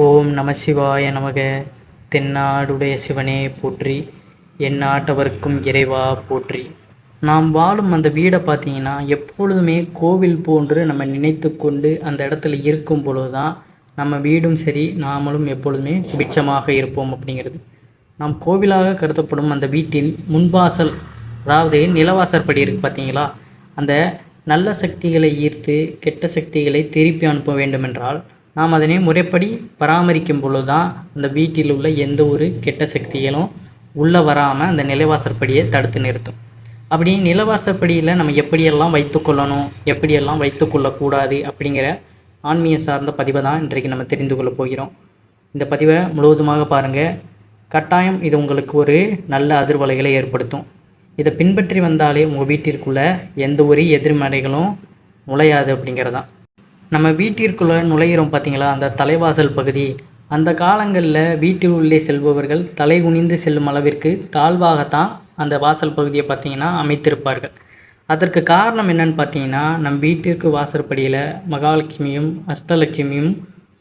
ஓம் நம சிவாய நமக. தென்னாடுடைய சிவனே போற்றி, எந்நாட்டவர்க்கும் இறைவா போற்றி. நாம் வாழும் அந்த வீடை பார்த்தீங்கன்னா எப்பொழுதுமே கோவில் போன்று நம்ம நினைத்து கொண்டு அந்த இடத்துல இருக்கும் பொழுது தான் நம்ம வீடும் சரி நாமளும் எப்பொழுதுமே சுபிட்சமாக இருப்போம் அப்படிங்கிறது. நாம் கோவிலாக கருதப்படும் அந்த வீட்டின் முன்வாசல், அதாவது நிலவாசற்படி இருக்குது பார்த்தீங்களா, அந்த நல்ல சக்திகளை ஈர்த்து கெட்ட சக்திகளை திருப்பி அனுப்ப வேண்டுமென்றால் நாம் அதனை முறைப்படி பராமரிக்கும் பொழுது தான் அந்த வீட்டில் உள்ள எந்த ஒரு கெட்ட சக்திகளும் உள்ளே வராமல் அந்த நிலவாசற்படியை தடுத்து நிறுத்தும். அப்படி நிலவாசற்படியில் நம்ம எப்படியெல்லாம் வைத்துக்கொள்ளணும், எப்படியெல்லாம் வைத்துக்கொள்ளக்கூடாது அப்படிங்கிற ஆன்மீக சார்ந்த பதிவை தான் இன்றைக்கு நம்ம தெரிந்து கொள்ள போகிறோம். இந்த பதிவை முழுவதுமாக பாருங்கள். கட்டாயம் இது உங்களுக்கு ஒரு நல்ல அதிர்வலைகளை ஏற்படுத்தும். இதை பின்பற்றி வந்தாலே உங்கள் வீட்டிற்குள்ளே எந்த ஒரு எதிர்மறைகளும் நுழையாது அப்படிங்கிறதான். நம்ம வீட்டிற்குள்ளே நுழைகிறோம் பார்த்தீங்களா, அந்த தலைவாசல் பகுதி, அந்த காலங்களில் வீட்டில் உள்ளே செல்பவர்கள் தலை குனிந்து செல்லும் அளவிற்கு தாழ்வாகத்தான் அந்த வாசல் பகுதியை பார்த்திங்கன்னா அமைத்திருப்பார்கள். அதற்கு காரணம் என்னன்னு பார்த்தீங்கன்னா, நம் வீட்டிற்கு வாசற்படியில் மகாலட்சுமியும் அஷ்டலட்சுமியும்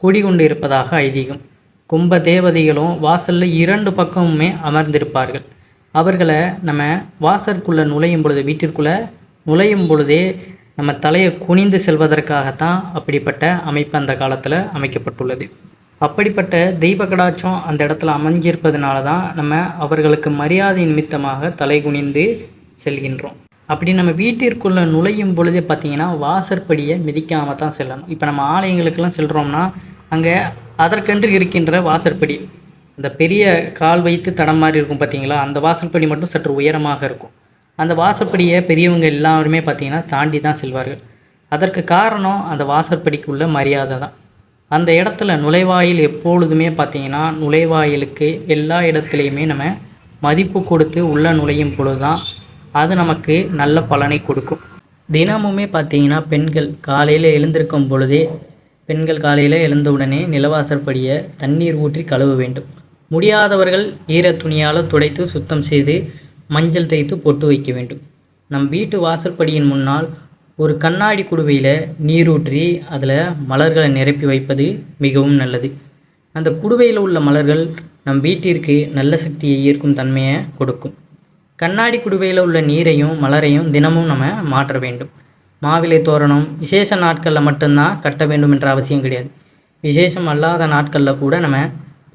குடிகொண்டு இருப்பதாக ஐதீகம். கும்ப தேவதைகளும் வாசலில் 2 பக்கமுமே அமர்ந்திருப்பார்கள். அவர்களை நம்ம வாசலுக்குள்ளே நுழையும் பொழுது, வீட்டிற்குள்ளே நுழையும் பொழுதே நம்ம தலையை குனிந்து செல்வதற்காகத்தான் அப்படிப்பட்ட அமைப்பு அந்த காலத்தில் அமைக்கப்பட்டுள்ளது. அப்படிப்பட்ட தெய்வ கடாட்சம் அந்த இடத்துல அமைஞ்சிருப்பதனால தான் நம்ம அவர்களுக்கு மரியாதை நிமித்தமாக தலை குனிந்து செல்கின்றோம். அப்படி நம்ம வீட்டிற்குள்ளே நுழையும் பொழுதே பார்த்திங்கன்னா வாசற்படியை மிதிக்காமல் தான் செல்லணும். இப்போ நம்ம ஆலயங்களுக்கெல்லாம் செல்கிறோம்னா அங்கே அதற்கென்று இருக்கின்ற வாசற்படி, இந்த பெரிய கால் வைத்து தடம் மாதிரி இருக்கும் பார்த்திங்களா, அந்த வாசற்படி மட்டும் சற்று உயரமாக இருக்கும். அந்த வாசற்படியை பெரியவங்க எல்லாருமே பார்த்திங்கன்னா தாண்டி தான் செல்வார்கள். அதற்கு காரணம் அந்த வாசற்படிக்குள்ள மரியாதை தான். அந்த இடத்துல நுழைவாயில் எப்பொழுதுமே பார்த்திங்கன்னா நுழைவாயிலுக்கு எல்லா இடத்துலையுமே நம்ம மதிப்பு கொடுத்து உள்ளே நுழையும் பொழுது தான் அது நமக்கு நல்ல பலனை கொடுக்கும். தினமுமே பார்த்திங்கன்னா பெண்கள் காலையில் எழுந்திருக்கும் பொழுதே, பெண்கள் காலையில் எழுந்தவுடனே நிலவாசற்படியை தண்ணீர் ஊற்றி கழுவ வேண்டும். முடியாதவர்கள் ஈர துணியால் துடைத்து சுத்தம் செய்து மஞ்சள் தேய்த்து பொட்டு வைக்க வேண்டும். நம் வீட்டு வாசற்படியின் முன்னால் ஒரு கண்ணாடி குடுவையில் நீரூற்றி அதில் மலர்களை நிரப்பி வைப்பது மிகவும் நல்லது. அந்த குடுவையில் உள்ள மலர்கள் நம் வீட்டிற்கு நல்ல சக்தியை ஈர்க்கும் தன்மையை கொடுக்கும். கண்ணாடி குடுவையில் உள்ள நீரையும் மலரையும் தினமும் நம்ம மாற்ற வேண்டும். மாவிலை தோரணம் விசேஷ நாட்களில் மட்டும்தான் கட்ட வேண்டும் என்ற அவசியம் கிடையாது. விசேஷம் அல்லாத நாட்களில் கூட நம்ம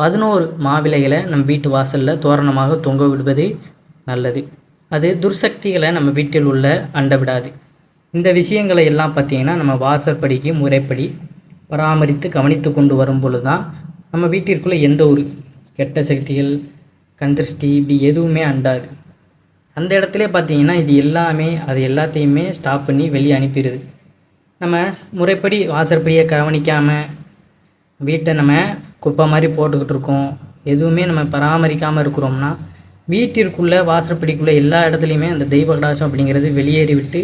11 மாவிலைகளை நம் வீட்டு வாசலில் தோரணமாக தொங்க விடுவது நல்லது. அது துர்சக்திகளை நம்ம வீட்டில் உள்ள அண்டவிடாது. இந்த விஷயங்களை எல்லாம் பார்த்திங்கன்னா நம்ம வாசற்படிக்கு முறைப்படி பராமரித்து கவனித்து கொண்டு வரும் பொழுது தான் நம்ம வீட்டிற்குள்ளே எந்த ஒரு கெட்ட சக்திகள், கந்திருஷ்டி இப்படி எதுவுமே அண்டாது. அந்த இடத்துல பார்த்திங்கன்னா இது எல்லாமே அது எல்லாத்தையுமே ஸ்டாப் பண்ணி வெளியே அனுப்பிடுது. நம்ம முறைப்படி வாசற்படியை கவனிக்காமல் வீட்டை நம்ம குப்பை மாதிரி போட்டுக்கிட்டு இருக்கோம், எதுவுமே நம்ம பராமரிக்காமல் இருக்கிறோம்னா வீட்டிற்குள்ளே வாசற்படிக்குள்ளே எல்லா இடத்துலையுமே அந்த தெய்வ கடாட்சம் அப்படிங்கிறது வெளியேறிவிட்டு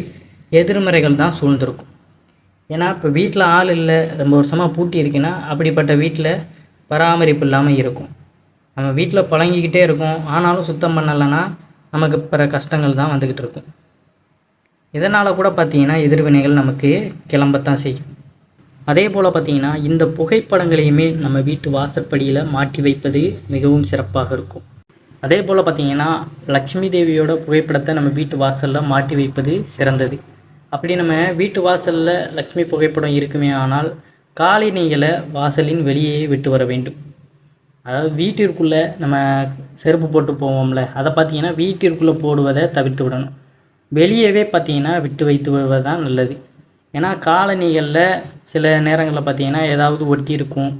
எதிர்மறைகள் தான் சூழ்ந்திருக்கும். ஏன்னா இப்போ வீட்டில் ஆள் இல்லை, ரொம்ப வருஷமாக பூட்டி இருக்குன்னா அப்படிப்பட்ட வீட்டில் பராமரிப்பு இல்லாமல் இருக்கும். நம்ம வீட்டில் புழங்கிக்கிட்டே இருக்கும், ஆனாலும் சுத்தம் பண்ணலைன்னா நமக்கு பிற கஷ்டங்கள் தான் வந்துக்கிட்டு இருக்கும். இதனால் கூட பார்த்திங்கன்னா எதிர்வினைகள் நமக்கு கிளம்பத்தான் செய்யும். அதே போல் பார்த்திங்கன்னா இந்த புகைப்படங்களையுமே நம்ம வீட்டு வாசற்படியில் மாட்டி வைப்பது மிகவும் சிறப்பாக இருக்கும். அதே போல் பார்த்திங்கன்னா லக்ஷ்மி தேவியோட புகைப்படத்தை நம்ம வீட்டு வாசலில் மாட்டி வைப்பது சிறந்தது. அப்படி நம்ம வீட்டு வாசலில் லக்ஷ்மி புகைப்படம் இருக்குமே ஆனால் காலணிகளை வாசலின் வெளியே விட்டு வர வேண்டும். அதாவது வீட்டிற்குள்ளே நம்ம செருப்பு போட்டு போவோம்ல, அதை பார்த்திங்கன்னா வீட்டிற்குள்ளே போடுவதை தவிர்த்து விடணும். வெளியவே பார்த்திங்கன்னா விட்டு வைத்து வருவது தான் நல்லது. ஏன்னா காலணிகளில் சில நேரங்களில் பார்த்திங்கன்னா ஏதாவது ஒட்டி இருக்கும்,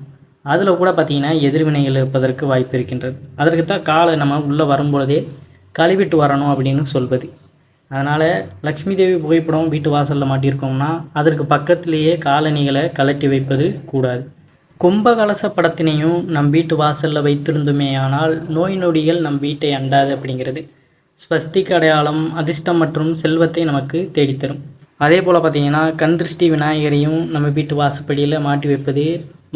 அதில் கூட பார்த்திங்கன்னா எதிர்வினைகள் இருப்பதற்கு வாய்ப்பு இருக்கின்றது. அதற்கு தான் காலை நம்ம உள்ளே வரும்பொழுதே கழுவிட்டு வரணும் அப்படின்னு சொல்வது. அதனால் லக்ஷ்மி தேவி புகைப்படம் வீட்டு வாசலில் மாட்டியிருக்கோம்னா அதற்கு பக்கத்திலேயே காலணிகளை கலட்டி வைப்பது கூடாது. கும்பகலச படத்தினையும் நம் வீட்டு வாசலில் வைத்திருந்துமே ஆனால் நோய் நொடிகள் நம் வீட்டை அண்டாது அப்படிங்கிறது. ஸ்வஸ்திக் அடையாளம் அதிர்ஷ்டம் மற்றும் செல்வத்தை நமக்கு தேடித்தரும். அதே போல் பார்த்திங்கன்னா கந்திருஷ்டி விநாயகரையும் நம்ம வீட்டு வாசப்படியில் மாட்டி வைப்பது,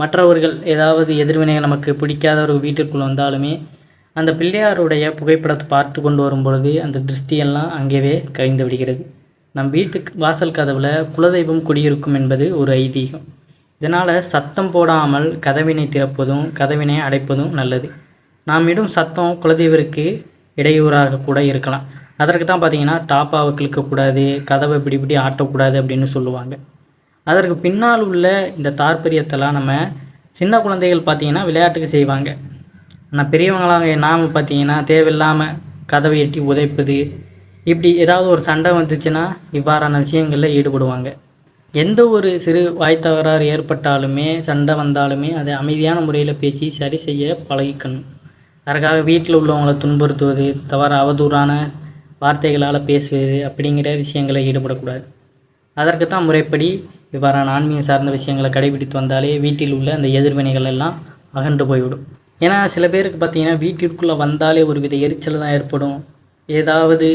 மற்றவர்கள் ஏதாவது எதிர்வினைகள் நமக்கு பிடிக்காதவர்கள் வீட்டிற்குள் வந்தாலுமே அந்த பிள்ளையாருடைய புகைப்படத்தை பார்த்து கொண்டு வரும் பொழுது அந்த திருஷ்டியெல்லாம் அங்கேயே கழிந்து விடுகிறது. நம் வீட்டுக்கு வாசல் கதவில் குலதெய்வம் குடியிருக்கும் என்பது ஒரு ஐதீகம். இதனால் சத்தம் போடாமல் கதவினை திறப்பதும் கதவினை அடைப்பதும் நல்லது. நாம் இடும் சத்தம் குலதெய்வருக்கு இடையூறாக கூட இருக்கலாம். அதற்கு தான் பார்த்தீங்கன்னா தாப்பாவை கிழக்கக்கூடாது, கதவை இப்படி ஆட்டக்கூடாது அப்படின்னு சொல்லுவாங்க. அதற்கு பின்னால் உள்ள இந்த தாற்பயத்தெல்லாம் நம்ம சின்ன குழந்தைகள் பார்த்திங்கன்னா விளையாட்டுக்கு செய்வாங்க. ஆனால் பெரியவங்களாக நாம் பார்த்திங்கன்னா தேவையில்லாமல் கதவை எட்டி உதைப்பது, இப்படி ஏதாவது ஒரு சண்டை வந்துச்சுன்னா இவ்வாறான விஷயங்களில் ஈடுபடுவாங்க. எந்த ஒரு சிறு வாய் தகராறு ஏற்பட்டாலுமே சண்டை வந்தாலுமே அதை அமைதியான முறையில் பேசி சரி செய்ய பழகிக்கணும். அதற்காக வீட்டில் உள்ளவங்களை துன்புறுத்துவது, தவறு அவதூறான வார்த்தைகளால் பேசுவது அப்படிங்கிற விஷயங்களை ஈடுபடக்கூடாது. அதற்கு தான் முறைப்படி இவ்வாறான ஆன்மீக சார்ந்த விஷயங்களை கடைபிடித்து வந்தாலே வீட்டில் உள்ள அந்த எதிர்வினைகள் எல்லாம் அகன்று போய்விடும். ஏன்னா சில பேருக்கு பார்த்திங்கன்னா வீட்டிற்குள்ளே வந்தாலே ஒரு வித எரிச்சல் தான் ஏற்படும். ஏதாவது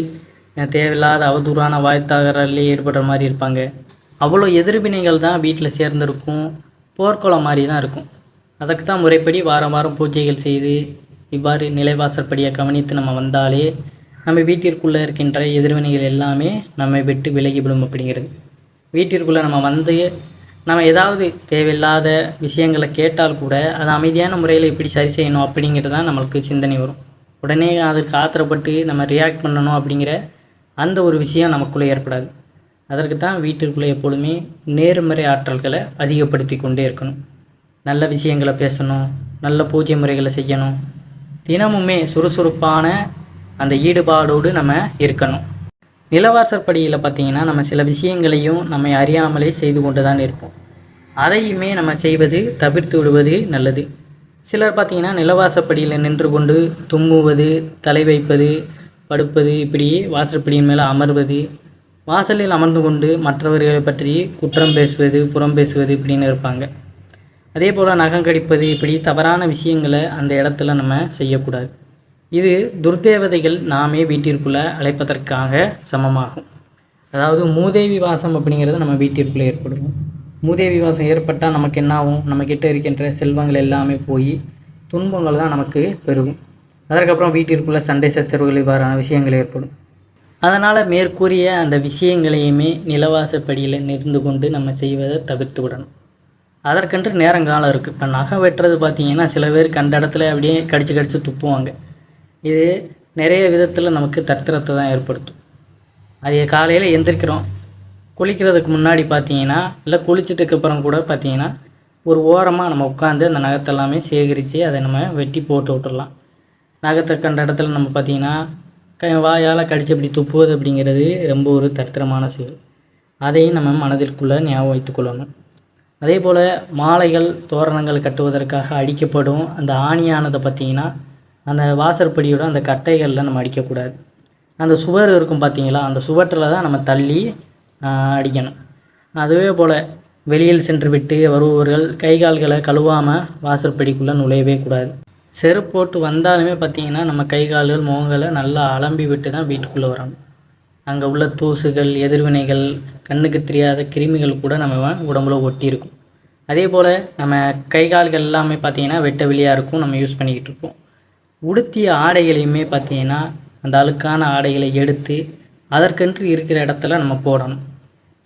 தேவையில்லாத அவதூறான வாய்த்தகராலே ஏற்படுற மாதிரி இருப்பாங்க. அவ்வளோ எதிர்வினைகள் தான் வீட்டில் சேர்ந்திருக்கும். போர்க்குளம் மாதிரி தான் இருக்கும். அதுக்கு தான் முறைப்படி வாரம் வாரம் பூஜைகள் செய்து இவ்வாறு நிலைவாசற்படியை கவனித்து நம்ம வந்தாலே நம்ம வீட்டிற்குள்ளே இருக்கின்ற எதிர்வினைகள் எல்லாமே நம்மை விட்டு விலகிவிடும் அப்படிங்கிறது. வீட்டிற்குள்ளே நம்ம வந்து நம்ம ஏதாவது தேவையில்லாத விஷயங்களை கேட்டால் கூட அதை அமைதியான முறையில் இப்படி சரி செய்யணும் அப்படிங்கிறது தான் நம்மளுக்கு சிந்தனை வரும். உடனே அதுக்கு ஆத்திரப்பட்டு நம்ம ரியாக்ட் பண்ணணும் அப்படிங்கிற அந்த ஒரு விஷயம் நமக்குள்ளே ஏற்படாது. அதற்கு தான் வீட்டிற்குள்ளே எப்பொழுதுமே நேர்மறை ஆற்றல்களை அதிகப்படுத்தி கொண்டே இருக்கணும். நல்ல விஷயங்களை பேசணும், நல்ல பூஜை முறைகளை செய்யணும். தினமுமே சுறுசுறுப்பான அந்த ஈடுபாடோடு நம்ம இருக்கணும். நிலவாசற்படியில் பார்த்திங்கன்னா நம்ம சில விஷயங்களையும் நம்ம அறியாமலே செய்து கொண்டு தான் இருப்போம். அதையுமே நம்ம செய்வது தவிர்த்து விடுவது நல்லது. சிலர் பார்த்திங்கன்னா நிலவாசற்படியில் நின்று கொண்டு தும்முவது, தலை வைப்பது, படுப்பது, இப்படி வாசற்படியின் மேலே அமர்வது, வாசலில் அமர்ந்து கொண்டு மற்றவர்களை பற்றி குற்றம் பேசுவது, புறம் பேசுவது இப்படின்னு இருப்பாங்க. அதே போல் நகம் கடிப்பது, இப்படி தவறான விஷயங்களை அந்த இடத்துல நம்ம செய்யக்கூடாது. இது துர்தேவதைகள் நாமே வீட்டிற்குள்ளே அழைப்பதற்காக சமமாகும். அதாவது மூதேவி வாசம் அப்படிங்கிறது நம்ம வீட்டிற்குள்ளே ஏற்படும். மூதேவி வாசம் ஏற்பட்டால் நமக்கு என்ன ஆகும்? நம்மக்கிட்ட இருக்கின்ற செல்வங்கள் எல்லாமே போய் துன்பங்கள் தான் நமக்கு பெருகும். அதற்கப்புறம் வீட்டிற்குள்ளே சண்டை சச்சரவுகள் இவ்வாறான விஷயங்கள் ஏற்படும். அதனால் மேற்கூறிய அந்த விஷயங்களையுமே நிலவாசப்படியில் நிறுந்து கொண்டு நம்ம செய்வதை தவிர்த்து விடணும். அதற்கென்று நேரங்காலம் இருக்குது. இப்போ நகை வெட்டுறது பார்த்திங்கன்னா சில பேர் கண்ட இடத்துல அப்படியே கடிச்சு துப்புவாங்க. இது நிறைய விதத்தில் நமக்கு தத்திரத்தை தான் ஏற்படுத்தும். அது காலையில் எந்திரிக்கிறோம், குளிக்கிறதுக்கு முன்னாடி பார்த்திங்கன்னா இல்லை குளிச்சிட்டுக்கப்புறம் கூட பார்த்திங்கன்னா ஒரு ஓரமாக நம்ம உட்காந்து அந்த நகத்தை எல்லாமே சேகரித்து அதை நம்ம வெட்டி போட்டு விட்டுடலாம். நகத்தை கண்ட இடத்துல நம்ம பார்த்திங்கன்னா வாயால் கடிச்சு அப்படி துப்புவது அப்படிங்கிறது ரொம்ப ஒரு தரித்திரமான செயல். அதையும் நம்ம மனதிற்குள்ளே ஞாபகம் வைத்துக்கொள்ளணும். அதே போல் மாலைகள் தோரணங்கள் கட்டுவதற்காக அடிக்கப்படும் அந்த ஆணியானதை பார்த்திங்கன்னா அந்த வாசற்படியோட அந்த கட்டைகளில் நம்ம அடிக்கக்கூடாது. அந்த சுவர் இருக்கும் பார்த்திங்களா, அந்த சுவற்றில் தான் நம்ம தள்ளி அடிக்கணும். அதுவே போல் வெளியில் சென்று விட்டு வருபவர்கள் கை கால்களை கழுவாமல் வாசற்படிக்குள்ளே நுழையவே கூடாது. செருப்பு போட்டு வந்தாலுமே பார்த்திங்கன்னா நம்ம கை கால்கள் முகங்களை நல்லா அலம்பி விட்டு தான் வீட்டுக்குள்ளே வரணும். அங்கே உள்ள தூசுகள், எதிர்வினைகள், கண்ணுக்கு தெரியாத கிருமிகள் கூட நம்ம உடம்புல ஒட்டி இருக்கும். அதே போல் நம்ம கை கால்கள் எல்லாமே பார்த்திங்கன்னா வெட்ட வெளியாக இருக்கும், நம்ம யூஸ் பண்ணிக்கிட்டு இருப்போம். உடுத்திய ஆடைகளையுமே பார்த்திங்கன்னா அந்த அழுக்கான ஆடைகளை எடுத்து அதற்கென்று இருக்கிற இடத்துல நம்ம போடணும்.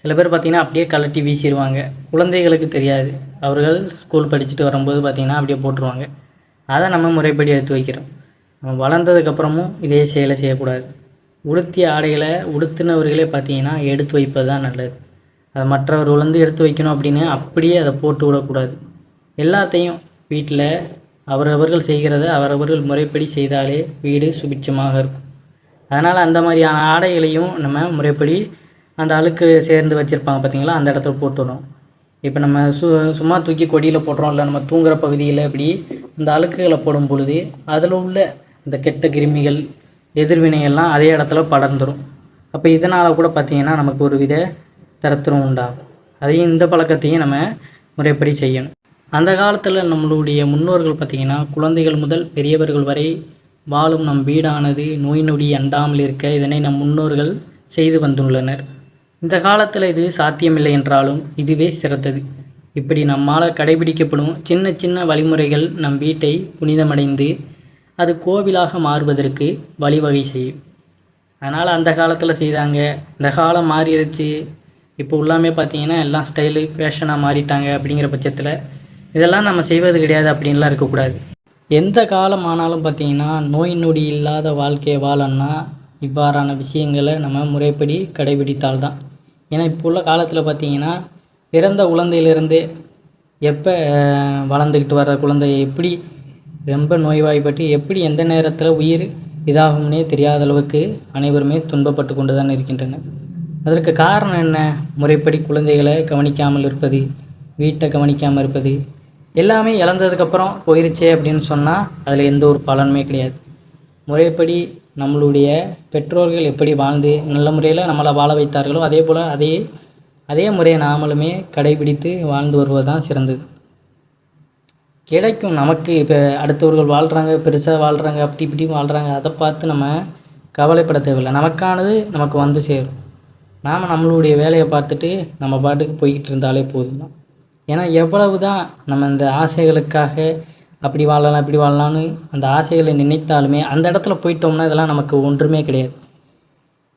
சில பேர் பார்த்திங்கன்னா அப்படியே கழட்டி வீசிடுவாங்க. குழந்தைகளுக்கு தெரியாது, அவர்கள் ஸ்கூல் படிச்சுட்டு வரும்போது பார்த்திங்கன்னா அப்படியே போட்டுருவாங்க. அதை நம்ம முறைப்படி எடுத்து வைக்கிறோம். நம்ம வளர்ந்ததுக்கப்புறமும் இதே செயலை செய்யக்கூடாது. உடுத்திய ஆடைகளை உடுத்தினவர்களே பார்த்திங்கன்னா எடுத்து வைப்பது தான் நல்லது. அதை மற்றவர்கள் எடுத்து வைக்கணும் அப்படின்னு அப்படியே அதை போட்டு விடக்கூடாது. எல்லாத்தையும் வீட்டில் அவரவர்கள் செய்கிறத அவரவர்கள் முறைப்படி செய்தாலே வீடு சுபிட்சமாக இருக்கும். அதனால் அந்த மாதிரியான ஆடைகளையும் நம்ம முறைப்படி அந்த அழுக்கு சேர்ந்து வச்சுருப்பாங்க பார்த்திங்களா, அந்த இடத்துல போட்டுடும். இப்போ நம்ம சும்மா தூக்கி கொடியில் போடுறோம், இல்லை நம்ம தூங்குகிற பகுதியில் இப்படி இந்த அழுக்குகளை போடும் பொழுது அதில் உள்ள இந்த கெட்ட கிருமிகள், எதிர்வினைகள்லாம் அதே இடத்துல படர்ந்துடும். அப்போ இதனால் கூட பார்த்திங்கன்னா நமக்கு ஒரு வித தரத்திரம் உண்டாகும். அதையும் இந்த பழக்கத்தையும் நம்ம முறைப்படி செய்யணும். அந்த காலத்தில் நம்மளுடைய முன்னோர்கள் பார்த்திங்கன்னா குழந்தைகள் முதல் பெரியவர்கள் வரை வாழும் நம் வீடானது நோய் நொடி அண்டாமல் இருக்க இதனை நம் முன்னோர்கள் செய்து வந்துள்ளனர். இந்த காலத்தில் இது சாத்தியமில்லை என்றாலும் இதுவே சிறந்தது. இப்படி நம்மால் கடைபிடிக்கப்படும் சின்ன சின்ன வழிமுறைகள் நம் வீட்டை புனிதமடைந்து அது கோவிலாக மாறுவதற்கு வழிவகை செய்யும். அதனால் அந்த காலத்தில் செய்தாங்க, இந்த காலம் மாறிடுச்சு, இப்போ எல்லாமே பார்த்தீங்கன்னா எல்லாம் ஸ்டைலு ஃபேஷனாக மாறிட்டாங்க. அப்படிங்கிற பட்சத்தில் இதெல்லாம் நம்ம செய்வது கிடையாது அப்படின்லாம் இருக்கக்கூடாது. எந்த காலம் ஆனாலும் பார்த்தீங்கன்னா நோய் நொடி இல்லாத வாழ்க்கையை வாழணும்னா இவ்வாறான விஷயங்களை நம்ம முறைப்படி கடைபிடித்தால் தான். ஏன்னா இப்போ உள்ள காலத்தில் பார்த்தீங்கன்னா பிறந்த குழந்தையிலிருந்தே எப்போ வளர்ந்துக்கிட்டு வர்ற குழந்தை எப்படி ரொம்ப நோய்வாய்ப்பட்டு எப்படி எந்த நேரத்தில் உயிர் இதாகும்னே தெரியாத அளவுக்கு அனைவருமே துன்பப்பட்டு கொண்டு தான் இருக்கின்றனர். அதற்கு காரணம் என்ன? முறைப்படி குழந்தைகளை கவனிக்காமல் இருப்பது, வீட்டை கவனிக்காமல் இருப்பது, எல்லாமே இழந்ததுக்கப்புறம் போயிருச்சே அப்படின்னு சொன்னால் அதில் எந்த ஒரு பலனுமே கிடையாது. முறைப்படி நம்மளுடைய பெற்றோர்கள் எப்படி வாழ்ந்து நல்ல முறையில் நம்மளை வாழ வைத்தார்களோ அதே போல் அதே முறையை நாமளுமே கடைபிடித்து வாழ்ந்து வருவது தான் சிறந்தது. கிடைக்கும் நமக்கு. இப்போ அடுத்தவர்கள் வாழ்கிறாங்க, பெருசாக வாழ்கிறாங்க, அப்படி இப்படி வாழ்கிறாங்க, அதை பார்த்து நம்ம கவலைப்பட தேவையில்லை. நமக்கானது நமக்கு வந்து சேரும். நாம் நம்மளுடைய வேலையை பார்த்துட்டு நம்ம பாட்டுக்கு போய்கிட்டு இருந்தாலே போதும் தான். ஏன்னா எவ்வளவு தான் நம்ம இந்த ஆசைகளுக்காக அப்படி வாழலாம் இப்படி வாழலான்னு அந்த ஆசைகளை நினைத்தாலுமே அந்த இடத்துல போயிட்டோம்னா இதெல்லாம் நமக்கு ஒன்றுமே கிடையாது.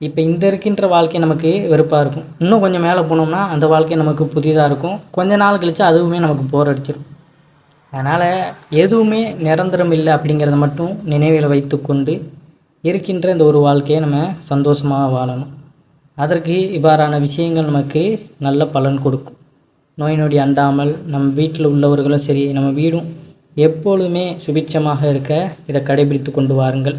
இப்போ இந்த இருக்கின்ற வாழ்க்கை நமக்கு வெறுப்பாக இருக்கும். இன்னும் கொஞ்சம் மேலே போனோம்னா அந்த வாழ்க்கை நமக்கு புதிதாக இருக்கும். கொஞ்ச நாள் கழித்து அதுவுமே நமக்கு போர் அடிச்சிடும். அதனால் எதுவுமே நிரந்தரம் இல்லை அப்படிங்கிறத மட்டும் நினைவில் வைத்துக்கொண்டு இருக்கின்ற இந்த ஒரு வாழ்க்கையை நம்ம சந்தோஷமாக வாழணும். அதற்கு இவ்வாறான விஷயங்கள் நமக்கு நல்ல பலன் கொடுக்கும். நோய் நொடி அண்டாமல் நம் வீட்டில் உள்ளவர்களும் சரி நம்ம வீடும் எப்பொழுதுமே சுபிட்சமாக இருக்க இதை கடைபிடித்து கொண்டு வாருங்கள்.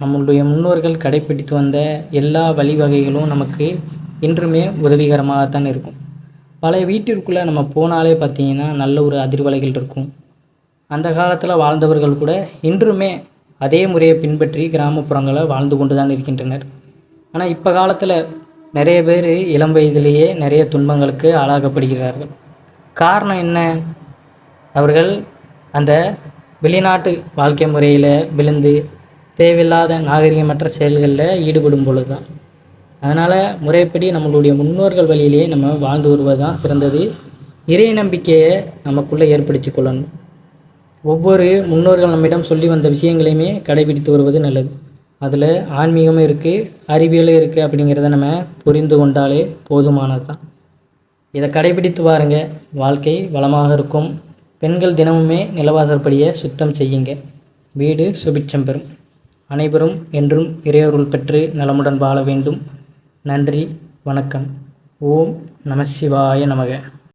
நம்மளுடைய முன்னோர்கள் கடைபிடித்து வந்த எல்லா வழிவகைகளும் நமக்கு இன்றுமே உதவிகரமாகத்தான் இருக்கும். பழைய வீட்டிற்குள்ளே நம்ம போனாலே பார்த்திங்கன்னா நல்ல ஒரு அதிர்வலைகள் இருக்கும். அந்த காலத்தில் வாழ்ந்தவர்கள் கூட இன்றுமே அதே முறையை பின்பற்றி கிராமப்புறங்களை வாழ்ந்து கொண்டு தான் இருக்கின்றனர். ஆனால் இப்போ காலத்தில் நிறைய பேர் இளம் வயதிலேயே நிறைய துன்பங்களுக்கு ஆளாகப்படுகிறார்கள். காரணம் என்ன? அவர்கள் அந்த வெளிநாட்டு வாழ்க்கை முறையில் விழுந்து தேவையில்லாத நாகரிகமற்ற செயல்களில் ஈடுபடும் பொழுது தான். அதனால் முறைப்படி நம்மளுடைய முன்னோர்கள் வழியிலேயே நம்ம வாழ்ந்து வருவது தான் சிறந்தது. இறை நம்பிக்கையை நமக்குள்ளே ஏற்படுத்தி கொள்ளணும். ஒவ்வொரு முன்னோர்கள் நம்மிடம் சொல்லி வந்த விஷயங்களையுமே கடைபிடித்து வருவது நல்லது. அதில் ஆன்மீகமும் இருக்குது, அறிவியலும் இருக்குது. அப்படிங்கிறத நம்ம புரிந்து கொண்டாலே போதுமானது தான். இதை கடைபிடித்து வாருங்க, வாழ்க்கை வளமாக இருக்கும். பெண்கள் தினமுமே நிலவாசற்படியை சுத்தம் செய்யுங்க, வீடு சுபிட்சம் பெறும். அனைவரும் என்றும் இறையருள் பெற்று நலமுடன் வாழ வேண்டும். நன்றி, வணக்கம். ஓம் நம சிவாய நமக.